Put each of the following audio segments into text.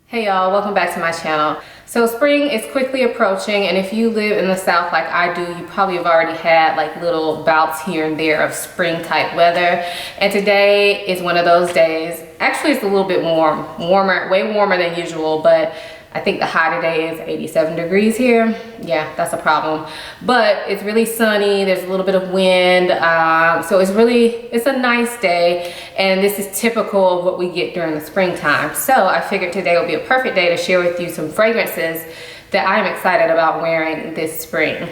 Hey y'all, welcome back to my channel. So spring is quickly approaching, and if you live in the South like I do, you probably have already had like little bouts here and there of spring type weather. And today is one of those days. Actually, it's a little bit warmer, way warmer than usual, but I think the high today is 87 degrees here. Yeah, that's a problem. But it's really sunny, there's a little bit of wind, so it's a nice day, and this is typical of what we get during the springtime. So I figured today will be a perfect day to share with you some fragrances that I'm excited about wearing this spring.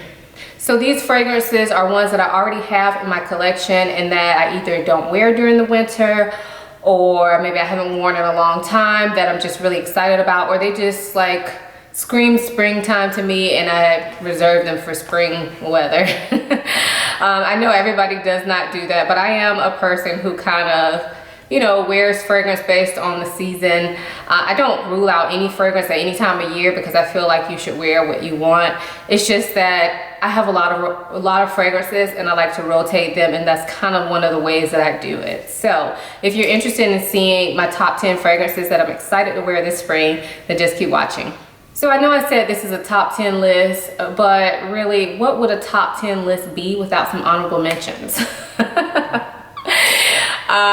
So these fragrances are ones that I already have in my collection and that I either don't wear during the winter, or maybe I haven't worn in a long time that I'm just really excited about, or they just like scream springtime to me and I reserve them for spring weather. I know everybody does not do that, but I am a person who kind of, you know, wears fragrance based on the season. I don't rule out any fragrance at any time of year because I feel like you should wear what you want. It's just that I have a lot of fragrances and I like to rotate them, and that's kind of one of the ways that I do it. So if you're interested in seeing my top 10 fragrances that I'm excited to wear this spring, then just keep watching. So I know I said this is a top 10 list, but really, what would a top 10 list be without some honorable mentions?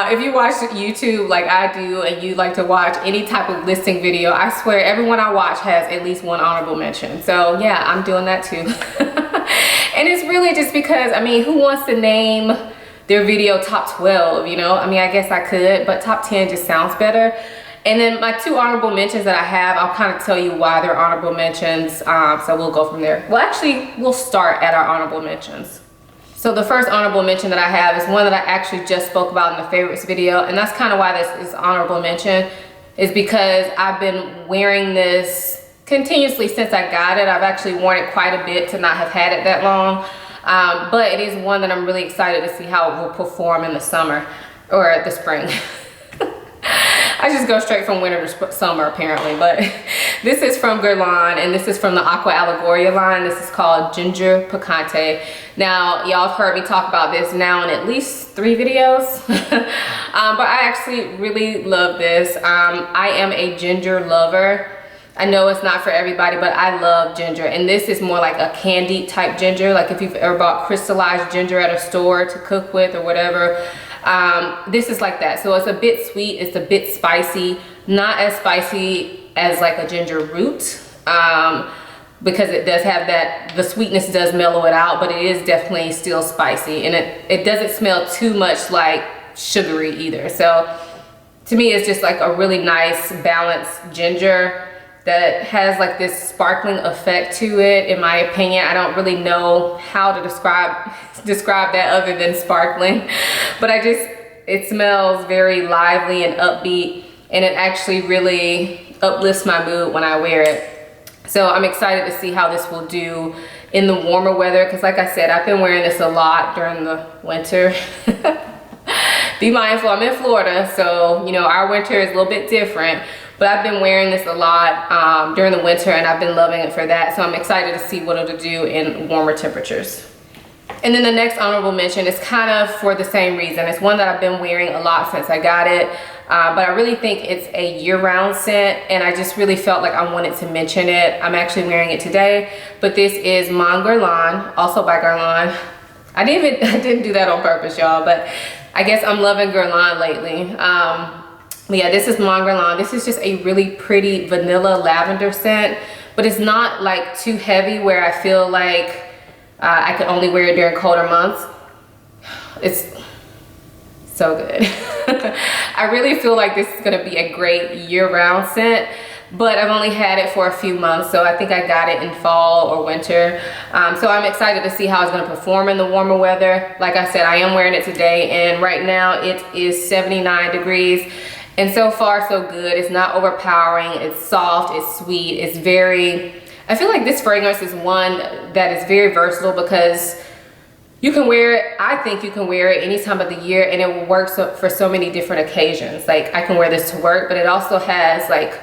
If you watch YouTube like I do and you like to watch any type of listing video, I swear everyone I watch has at least one honorable mention. So yeah, I'm doing that too. And it's really just because, I mean, who wants to name their video top 12, you know? I mean, I guess I could, but top 10 just sounds better. And then my two honorable mentions that I have, I'll kind of tell you why they're honorable mentions. So we'll go from there. Well, actually, we'll start at our honorable mentions. So the first honorable mention that I have is one that I actually just spoke about in the favorites video, and that's kind of why this is honorable mention, is because I've been wearing this continuously since I got it. I've actually worn it quite a bit to not have had it that long, but it is one that I'm really excited to see how it will perform in the summer or the spring. I just go straight from winter to summer apparently, but this is from Guerlain and this is from the Aqua Allegoria line. This is called Ginger Piccante. Now, y'all have heard me talk about this now in at least 3 videos, but I actually really love this. I am a ginger lover. I know it's not for everybody, but I love ginger, and this is more like a candy type ginger. Like if you've ever bought crystallized ginger at a store to cook with or whatever, this is like that. So it's a bit sweet, it's a bit spicy, not as spicy as like a ginger root, because it does have that, the sweetness does mellow it out, but it is definitely still spicy, and it doesn't smell too much like sugary either. So to me, it's just like a really nice balanced ginger that has like this sparkling effect to it, in my opinion. I don't really know how to describe that other than sparkling, but it smells very lively and upbeat, and it actually really uplifts my mood when I wear it. So I'm excited to see how this will do in the warmer weather, because like I said, I've been wearing this a lot during the winter. Be mindful, I'm in Florida, so you know, our winter is a little bit different. But I've been wearing this a lot during the winter, and I've been loving it for that. So I'm excited to see what it'll do in warmer temperatures. And then the next honorable mention is kind of for the same reason. It's one that I've been wearing a lot since I got it, but I really think it's a year-round scent, and I just really felt like I wanted to mention it. I'm actually wearing it today, but this is Mon Guerlain, also by Guerlain. I didn't do that on purpose, y'all, but I guess I'm loving Guerlain lately. But yeah, this is Mon Guerlain. This is just a really pretty vanilla lavender scent, but it's not like too heavy where I feel like I could only wear it during colder months. It's so good. I really feel like this is gonna be a great year-round scent, but I've only had it for a few months, so I think I got it in fall or winter. So I'm excited to see how it's gonna perform in the warmer weather. Like I said, I am wearing it today, and right now it is 79 degrees. And so far so good. It's not overpowering, it's soft, it's sweet, it's very, I feel like this fragrance is one that is very versatile because you can wear it, I think you can wear it any time of the year, and it will work for so many different occasions. Like I can wear this to work, but it also has like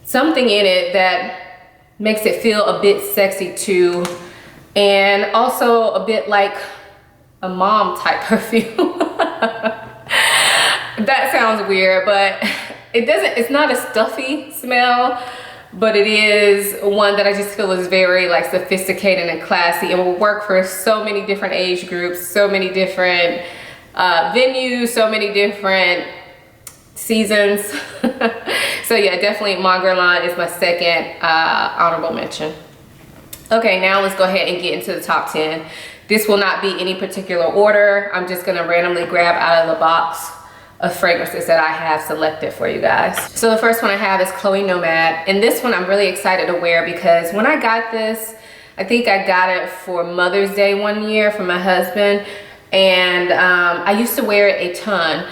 something in it that makes it feel a bit sexy too, and also a bit like a mom type perfume. That sounds weird, but it's not a stuffy smell, but it is one that I just feel is very like sophisticated and classy, and will work for so many different age groups, so many different venues, so many different seasons. So yeah, definitely Mon Guerlain is my second honorable mention. Okay, now let's go ahead and get into the top 10. This will not be any particular order. I'm just gonna randomly grab out of the box of fragrances that I have selected for you guys. So the first one I have is Chloe Nomad, and this one I'm really excited to wear because when I got this, I think I got it for Mother's Day one year for my husband, and I used to wear it a ton,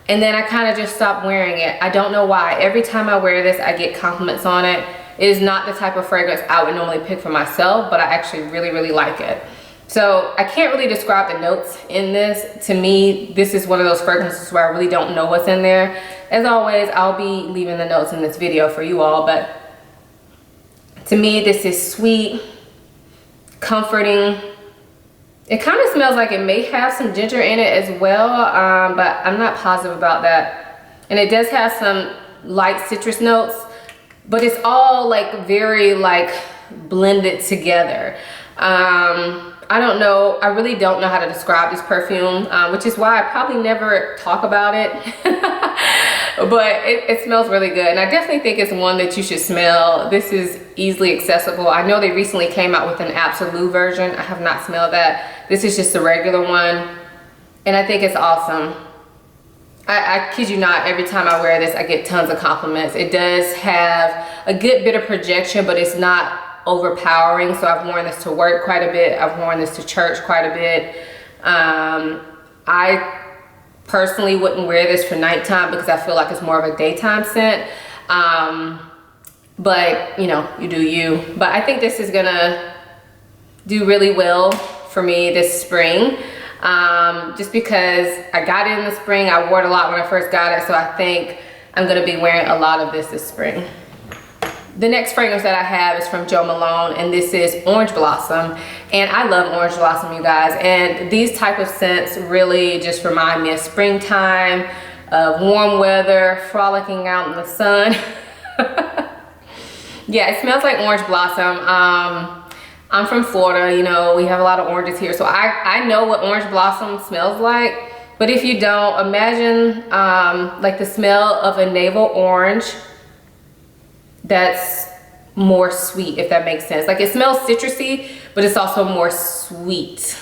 and then I kind of just stopped wearing it. I don't know why. Every time I wear this, I get compliments on it. It is not the type of fragrance I would normally pick for myself, but I actually really, really like it. So I can't really describe the notes in this. To me, this is one of those fragrances where I really don't know what's in there. As always, I'll be leaving the notes in this video for you all, but to me, this is sweet, comforting. It kind of smells like it may have some ginger in it as well, but I'm not positive about that. And it does have some light citrus notes, but it's all like very like blended together. I don't know, I really don't know how to describe this perfume, which is why I probably never talk about it. But it smells really good, and I definitely think it's one that you should smell. This is easily accessible. I know they recently came out with an absolute version. I have not smelled that. This is just the regular one, and I think it's awesome. I kid you not, every time I wear this, I get tons of compliments. It does have a good bit of projection, but it's not overpowering. So I've worn this to work quite a bit. I've worn this to church quite a bit. I personally wouldn't wear this for nighttime because I feel like it's more of a daytime scent. But you know, you do you. But I think this is gonna do really well for me this spring. Just because I got it in the spring. I wore it a lot when I first got it, so I think I'm gonna be wearing a lot of this spring. The next fragrance that I have is from Jo Malone, and this is Orange Blossom. And I love Orange Blossom, you guys. And these type of scents really just remind me of springtime, of warm weather, frolicking out in the sun. Yeah, it smells like Orange Blossom. I'm from Florida, you know, we have a lot of oranges here. So I know what Orange Blossom smells like. But if you don't, imagine like the smell of a navel orange that's more sweet, if that makes sense. Like it smells citrusy, but it's also more sweet.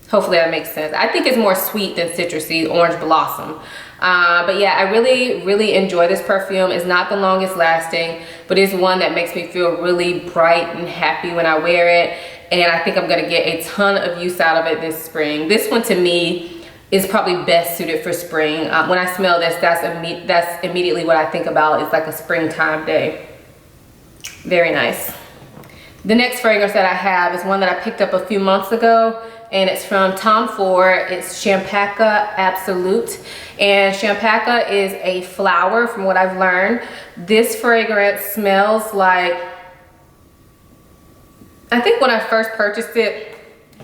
Hopefully that makes sense. I think it's more sweet than citrusy, Orange Blossom. But yeah, I really, really enjoy this perfume. It's not the longest lasting, but it's one that makes me feel really bright and happy when I wear it. And I think I'm gonna get a ton of use out of it this spring. This one to me is probably best suited for spring. When I smell this, that's immediately what I think about. It's like a springtime day. Very nice. The next fragrance that I have is one that I picked up a few months ago, and it's from Tom Ford. It's Champaca Absolute, and Champaca is a flower from what I've learned. This fragrance smells like, I think when I first purchased it,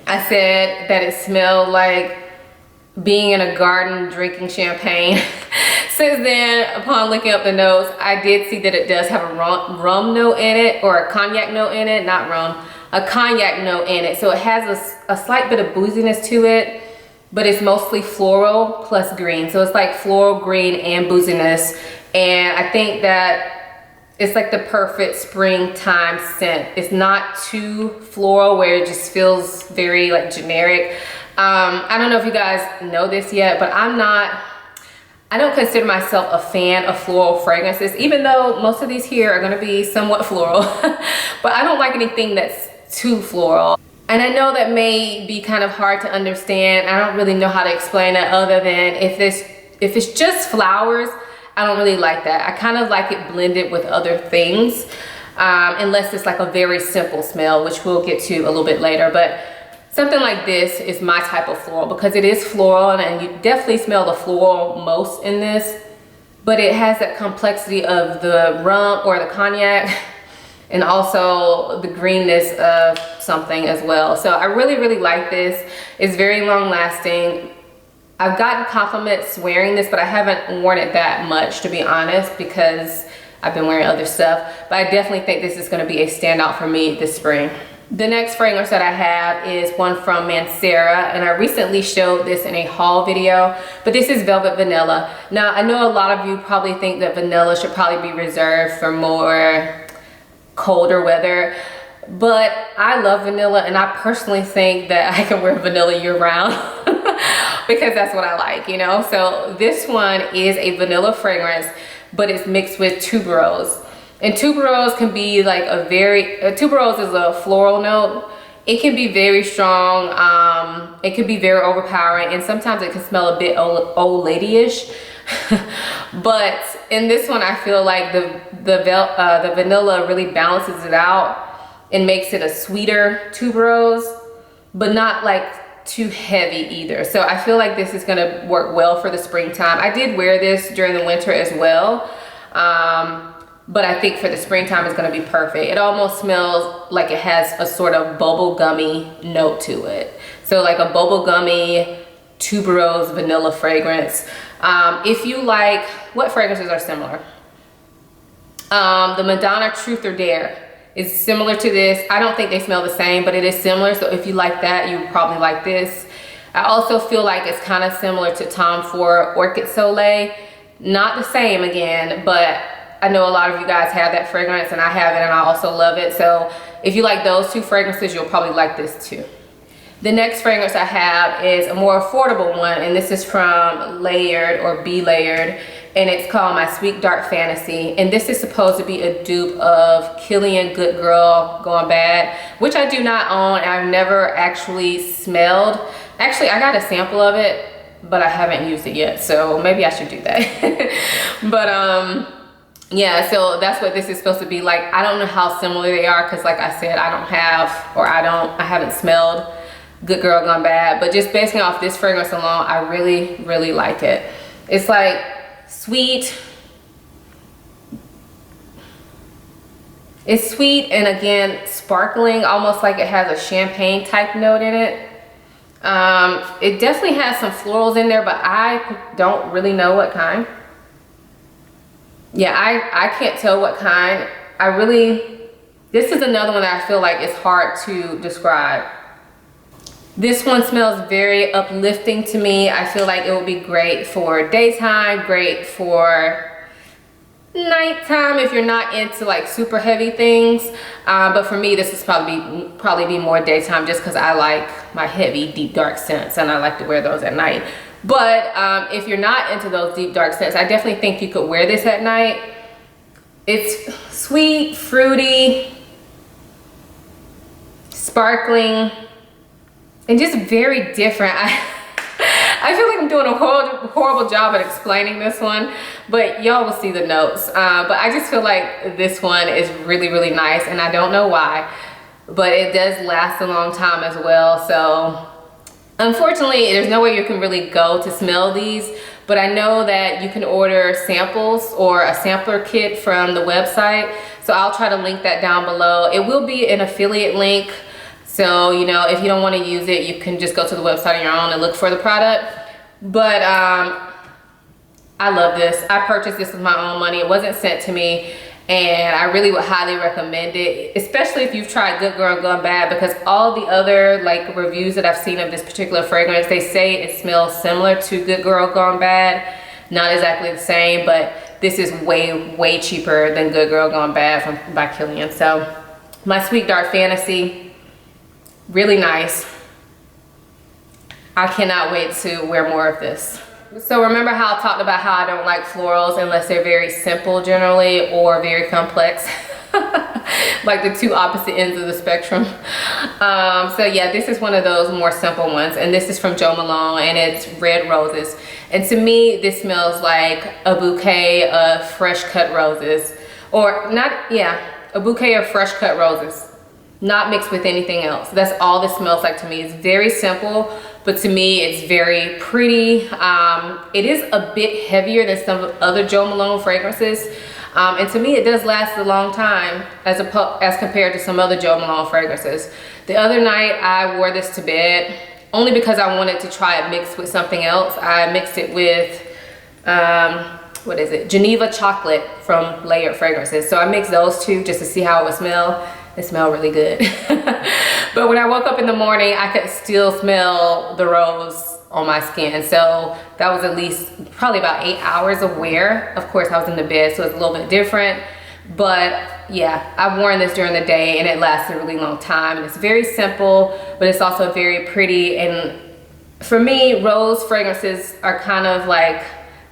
I said that it smelled like being in a garden drinking champagne. Since then, upon looking up the notes, I did see that it does have a rum note in it, or a cognac note in it, not rum, a cognac note in it. So it has a slight bit of booziness to it, but it's mostly floral plus green. So it's like floral, green, and booziness. And I think that it's like the perfect springtime scent. It's not too floral where it just feels very like generic. I don't know if you guys know this yet, but I don't consider myself a fan of floral fragrances, even though most of these here are gonna be somewhat floral. But I don't like anything that's too floral. And I know that may be kind of hard to understand. I don't really know how to explain it other than if it's just flowers, I don't really like that. I kind of like it blended with other things, unless it's like a very simple smell, which we'll get to a little bit later. But something like this is my type of floral because it is floral, and you definitely smell the floral most in this, but it has that complexity of the rum or the cognac and also the greenness of something as well. So I really, really like this. It's very long lasting. I've gotten compliments wearing this, but I haven't worn it that much, to be honest, because I've been wearing other stuff. But I definitely think this is going to be a standout for me this spring. The next fragrance that I have is one from Mancera, and I recently showed this in a haul video, but this is Velvet Vanilla. Now, I know a lot of you probably think that vanilla should probably be reserved for more colder weather, but I love vanilla, and I personally think that I can wear vanilla year round because that's what I like, you know? So this one is a vanilla fragrance, but it's mixed with tuberose. And tuberose can be like tuberose is a floral note. It can be very strong. It can be very overpowering, and sometimes it can smell a bit old lady-ish. But in this one, I feel like the vanilla really balances it out and makes it a sweeter tuberose, but not like too heavy either. So I feel like this is gonna work well for the springtime. I did wear this during the winter as well. But I think for the springtime it's gonna be perfect. It almost smells like it has a sort of bubble gummy note to it. So like a bubble gummy tuberose vanilla fragrance. If you like, what fragrances are similar? The Madonna Truth or Dare is similar to this. I don't think they smell the same, but it is similar. So if you like that, you would probably like this. I also feel like it's kind of similar to Tom Ford Orchid Soleil. Not the same again, but I know a lot of you guys have that fragrance, and I have it, and I also love it. So if you like those two fragrances, you'll probably like this too. The next fragrance I have is a more affordable one, and this is from Layered or Be Layered, and it's called My Sweet Dark Fantasy. And this is supposed to be a dupe of Kilian Good Girl Gone Bad, which I do not own, and I've never actually smelled. Actually, I got a sample of it, but I haven't used it yet, so maybe I should do that. But yeah, so that's what this is supposed to be like. I don't know how similar they are, because like I said, I haven't smelled Good Girl Gone Bad, but just basing off this fragrance alone, I really, really like it. It's like sweet. It's sweet, and again, sparkling, almost like it has a champagne type note in it. It definitely has some florals in there, but I don't really know what kind. Yeah, I can't tell what kind. This is another one that I feel like is hard to describe. This one smells very uplifting to me. I feel like it would be great for daytime, great for nighttime if you're not into like super heavy things. But for me, this is probably be more daytime, just because I like my heavy, deep, dark scents, and I like to wear those at night. But if you're not into those deep dark scents, I definitely think you could wear this at night. It's sweet, fruity, sparkling, and just very different. I feel like I'm doing a horrible job at explaining this one, but y'all will see the notes. But I just feel like this one is really, really nice, and I don't know why, but it does last a long time as well. So unfortunately, there's no way you can really go to smell these, but I know that you can order samples or a sampler kit from the website. So I'll try to link that down below. It will be an affiliate link. So, you know, if you don't want to use it, you can just go to the website on your own and look for the product. But I love this. I purchased this with my own money. It wasn't sent to me. And I really would highly recommend it, especially if you've tried Good Girl Gone Bad, because all the other like reviews that I've seen of this particular fragrance, they say it smells similar to Good Girl Gone Bad. Not exactly the same, but this is way, way cheaper than Good Girl Gone Bad by Kilian. So My Sweet Dark Fantasy, really nice. I cannot wait to wear more of this. So remember how I talked about how I don't like florals unless they're very simple generally or very complex. Like the two opposite ends of the spectrum. So yeah, this is one of those more simple ones, and this is from Jo Malone, and it's Red Roses. And to me, this smells like a bouquet of fresh cut roses, or not, yeah, a bouquet of fresh cut roses, not mixed with anything else. That's all this smells like to me. It's very simple, but to me it's very pretty. It is a bit heavier than some other Jo Malone fragrances, and to me it does last a long time as compared to some other Jo Malone fragrances. The other night I wore this to bed, only because I wanted to try it mixed with something else. I mixed it with, what is it? Geneva chocolate from Layered Fragrances. So I mixed those two just to see how it would smell. It smelled really good. But when I woke up in the morning, I could still smell the rose on my skin. So that was at least probably about 8 hours of wear. Of course, I was in the bed, so it's a little bit different. But yeah, I've worn this during the day and it lasted a really long time. And it's very simple, but it's also very pretty. And for me, rose fragrances are kind of like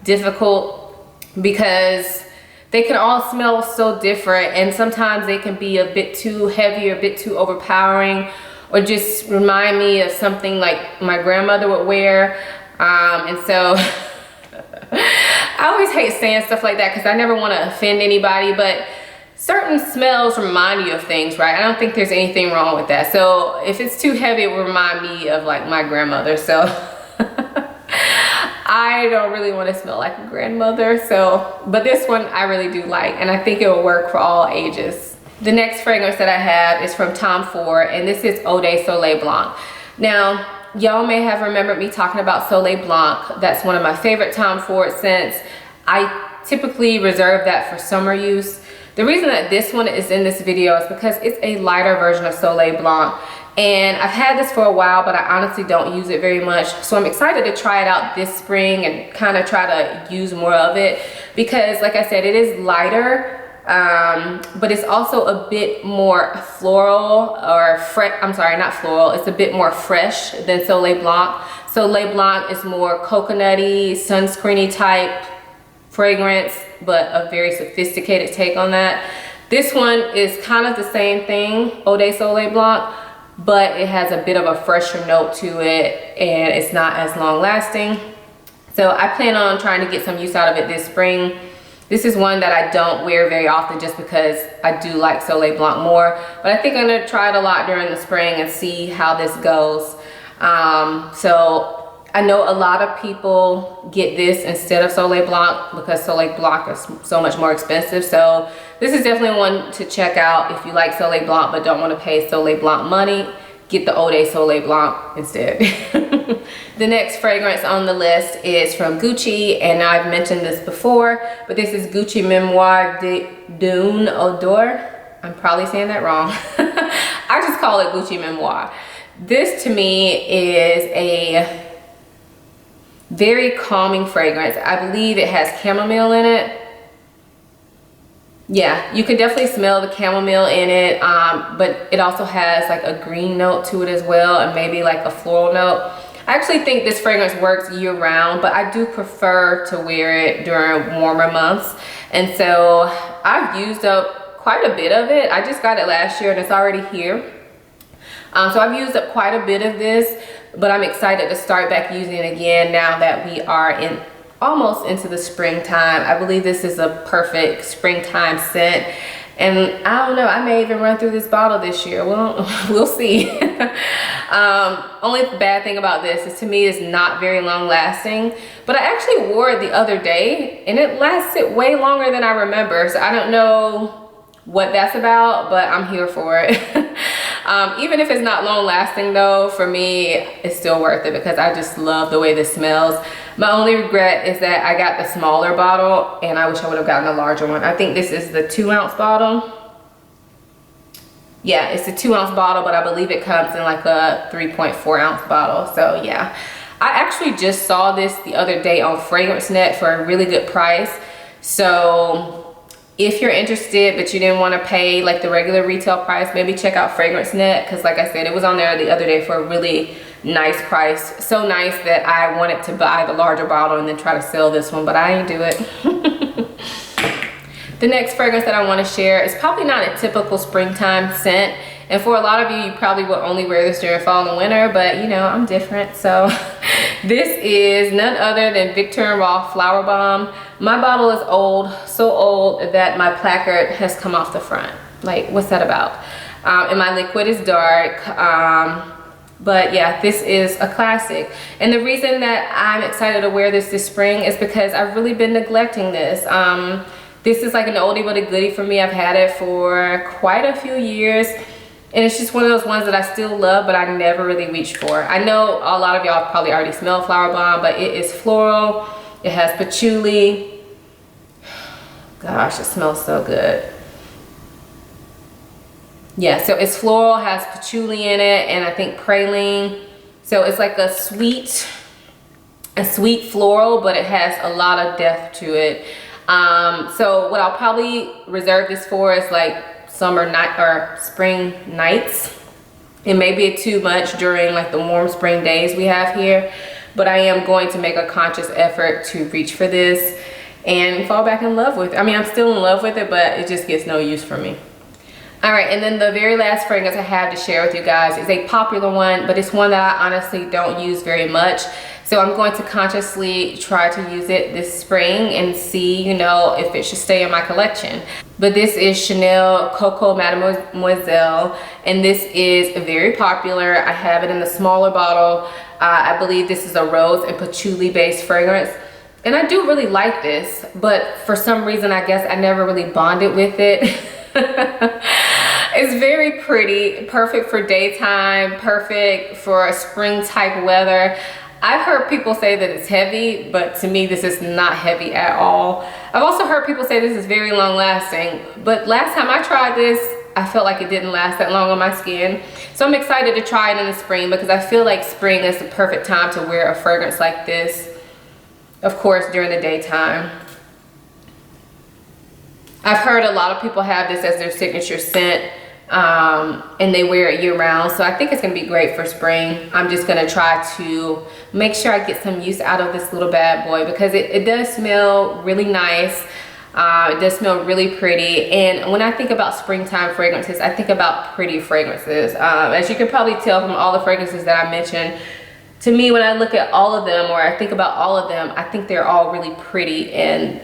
difficult because they can all smell so different, and sometimes they can be a bit too heavy or a bit too overpowering, or just remind me of something like my grandmother would wear. And so I always hate saying stuff like that because I never want to offend anybody, but certain smells remind you of things, right? I don't think there's anything wrong with that. So if it's too heavy, it will remind me of like my grandmother. So I don't really want to smell like a grandmother. So, but this one I really do like, and I think it will work for all ages. The next fragrance that I have is from Tom Ford, and this is Eau de Soleil Blanc. Now, y'all may have remembered me talking about Soleil Blanc. That's one of my favorite Tom Ford scents. I typically reserve that for summer use. The reason that this one is in this video is because it's a lighter version of Soleil Blanc. And I've had this for a while, but I honestly don't use it very much. So I'm excited to try it out this spring and kind of try to use more of it. Because like I said, it is lighter. But it's also a bit more floral, or I'm sorry, not floral. It's a bit more fresh than Soleil Blanc. Soleil Blanc is more coconutty, sunscreeny type fragrance, but a very sophisticated take on that. This one is kind of the same thing, Eau de Soleil Blanc, but it has a bit of a fresher note to it, and it's not as long lasting. So I plan on trying to get some use out of it this spring. This is one that I don't wear very often just because I do like Soleil Blanc more. But I think I'm going to try it a lot during the spring and see how this goes. So I know a lot of people get this instead of Soleil Blanc because Soleil Blanc is so much more expensive. So this is definitely one to check out if you like Soleil Blanc but don't want to pay Soleil Blanc money. Get the Eau de Soleil Blanc instead. The next fragrance on the list is from Gucci, and I've mentioned this before, but this is Gucci Memoire d'une Odeur. I'm probably saying that wrong. I just call it Gucci Memoire. This to me is a very calming fragrance. I believe it has chamomile in it. Yeah, you can definitely smell the chamomile in it, but it also has like a green note to it as well, and maybe like a floral note. I actually think this fragrance works year round, but I do prefer to wear it during warmer months. And so I've used up quite a bit of it. I just got it last year and it's already here. So I've used up quite a bit of this, but I'm excited to start back using it again now that we are almost into the springtime. I believe this is a perfect springtime scent. And I don't know, I may even run through this bottle this year. Well, we'll see. Only bad thing about this is, to me, it's not very long lasting. But I actually wore it the other day and it lasted way longer than I remember. So I don't know what that's about, but I'm here for it. Even if it's not long lasting though, for me, it's still worth it because I just love the way this smells. My only regret is that I got the smaller bottle and I wish I would have gotten a larger one. I think this is the 2-ounce bottle. Yeah, it's a 2-ounce bottle, but I believe it comes in like a 3.4-ounce bottle. So yeah, I actually just saw this the other day on FragranceNet for a really good price. So if you're interested but you didn't want to pay like the regular retail price, maybe check out FragranceNet, because like I said, it was on there the other day for a really nice price. So nice that I wanted to buy the larger bottle and then try to sell this one, but I didn't do it. The next fragrance that I want to share is probably not a typical springtime scent, and for a lot of you, you probably will only wear this during fall and winter, but you know, I'm different. So this is none other than Viktor and Rolf Flowerbomb. My bottle is old, so old that my placard has come off the front. Like, what's that about? And my liquid is dark. But yeah, this is a classic. And the reason that I'm excited to wear this spring is because I've really been neglecting this. This is like an oldie but a goodie for me. I've had it for quite a few years. And it's just one of those ones that I still love, but I never really reach for. I know a lot of y'all probably already smell Flowerbomb, but it is floral. It has patchouli. Gosh, it smells so good. Yeah, so it's floral, has patchouli in it, and I think praline. So it's like a sweet floral, but it has a lot of depth to it. So what I'll probably reserve this for is like summer night or spring nights. It may be too much during like the warm spring days we have here, but I am going to make a conscious effort to reach for this and fall back in love with it. I mean, I'm still in love with it, but it just gets no use for me. All right, and then the very last fragrance I have to share with you guys is a popular one, but it's one that I honestly don't use very much. So I'm going to consciously try to use it this spring and see, you know, if it should stay in my collection. But this is Chanel Coco Mademoiselle, and this is very popular. I have it in the smaller bottle. I believe this is a rose and patchouli based fragrance. And I do really like this, but for some reason, I guess I never really bonded with it. It's very pretty, perfect for daytime, perfect for spring type weather. I've heard people say that it's heavy, but to me this is not heavy at all. I've also heard people say this is very long lasting, but last time I tried this, I felt like it didn't last that long on my skin. So I'm excited to try it in the spring because I feel like spring is the perfect time to wear a fragrance like this. Of course, during the daytime. I've heard a lot of people have this as their signature scent, and they wear it year round. So I think it's gonna be great for spring. I'm just gonna try to make sure I get some use out of this little bad boy because it does smell really nice. It does smell really pretty. And when I think about springtime fragrances, I think about pretty fragrances. As you can probably tell from all the fragrances that I mentioned, to me, when I look at all of them or I think about all of them, I think they're all really pretty, and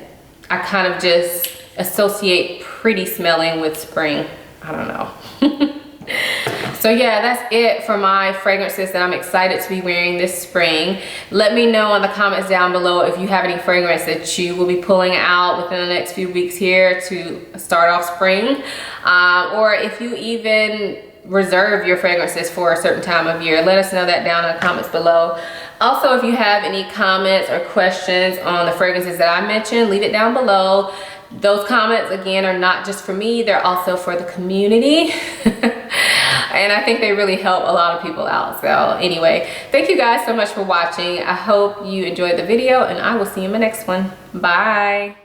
I kind of just associate pretty smelling with spring. I don't know. So yeah, that's it for my fragrances that I'm excited to be wearing this spring. Let me know in the comments down below if you have any fragrance that you will be pulling out within the next few weeks here to start off spring, or if you even reserve your fragrances for a certain time of year. Let us know that down in the comments below. Also, if you have any comments or questions on the fragrances that I mentioned, leave it down below. Those comments, again, are not just for me, they're also for the community. And I think they really help a lot of people out. So anyway, thank you guys so much for watching. I hope you enjoyed the video, and I will see you in my next one. Bye.